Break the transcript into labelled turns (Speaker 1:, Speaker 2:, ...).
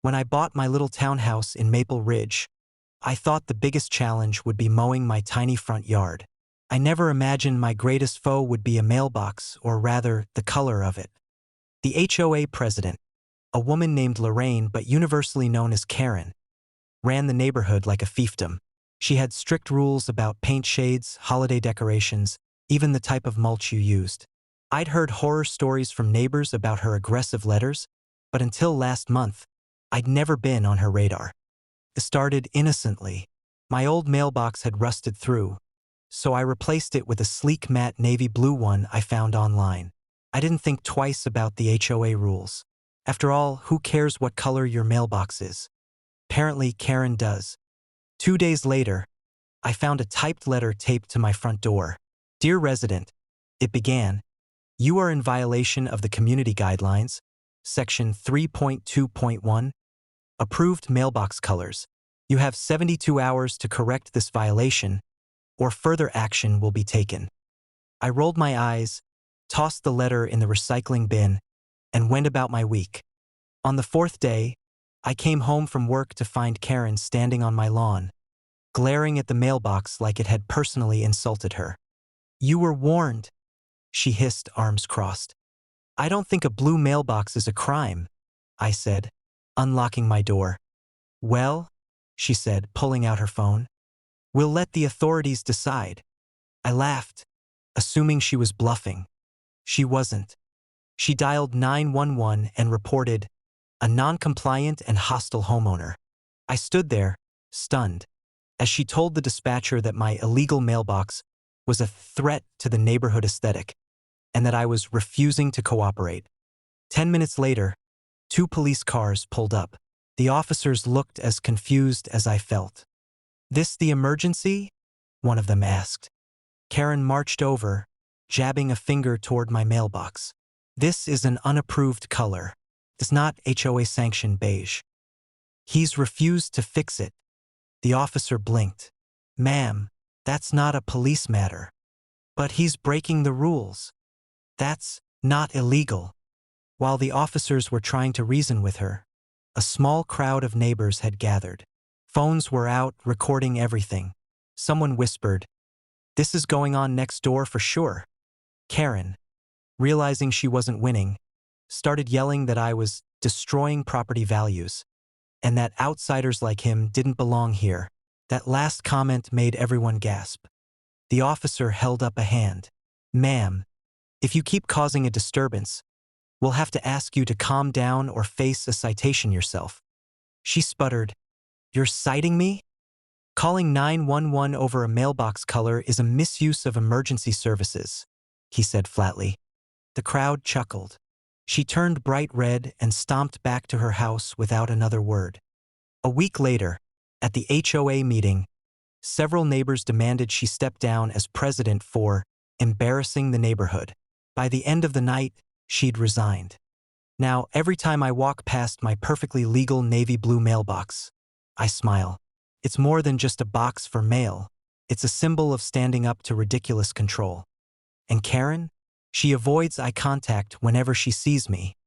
Speaker 1: When I bought my little townhouse in Maple Ridge, I thought the biggest challenge would be mowing my tiny front yard. I never imagined my greatest foe would be a mailbox, or rather, the color of it. The HOA president, a woman named Lorraine but universally known as Karen, ran the neighborhood like a fiefdom. She had strict rules about paint shades, holiday decorations, even the type of mulch you used. I'd heard horror stories from neighbors about her aggressive letters, but until last month, I'd never been on her radar. It started innocently. My old mailbox had rusted through, so I replaced it with a sleek matte navy blue one I found online. I didn't think twice about the HOA rules. After all, who cares what color your mailbox is? Apparently, Karen does. 2 days later, I found a typed letter taped to my front door. "Dear resident," it began, "you are in violation of the community guidelines, section 3.2.1, approved mailbox colors. You have 72 hours to correct this violation, or further action will be taken." I rolled my eyes, tossed the letter in the recycling bin, and went about my week. On the 4th day, I came home from work to find Karen standing on my lawn, glaring at the mailbox like it had personally insulted her. "You were warned," she hissed, arms crossed. "I don't think a blue mailbox is a crime," I said, unlocking my door. "Well," she said, pulling out her phone, "we'll let the authorities decide." I laughed, assuming she was bluffing. She wasn't. She dialed 911 and reported a non-compliant and hostile homeowner. I stood there, stunned, as she told the dispatcher that my illegal mailbox was a threat to the neighborhood aesthetic, and that I was refusing to cooperate. 10 minutes later, 2 police cars pulled up. The officers looked as confused as I felt. "This the emergency?" one of them asked. Karen marched over, jabbing a finger toward my mailbox. "This is an unapproved color. It's not HOA-sanctioned beige. He's refused to fix it." The officer blinked. "Ma'am, that's not a police matter." "But he's breaking the rules." "That's not illegal." While the officers were trying to reason with her, a small crowd of neighbors had gathered. Phones were out, recording everything. Someone whispered, "This is going on next door for sure." Karen, realizing she wasn't winning, started yelling that I was destroying property values, and that outsiders like him didn't belong here. That last comment made everyone gasp. The officer held up a hand. "Ma'am, if you keep causing a disturbance, we'll have to ask you to calm down or face a citation yourself." She sputtered, "You're citing me?" "Calling 911 over a mailbox color is a misuse of emergency services," he said flatly. The crowd chuckled. She turned bright red and stomped back to her house without another word. A week later, at the HOA meeting, several neighbors demanded she step down as president for embarrassing the neighborhood. By the end of the night, she'd resigned. Now, every time I walk past my perfectly legal navy blue mailbox, I smile. It's more than just a box for mail. It's a symbol of standing up to ridiculous control. And Karen? She avoids eye contact whenever she sees me.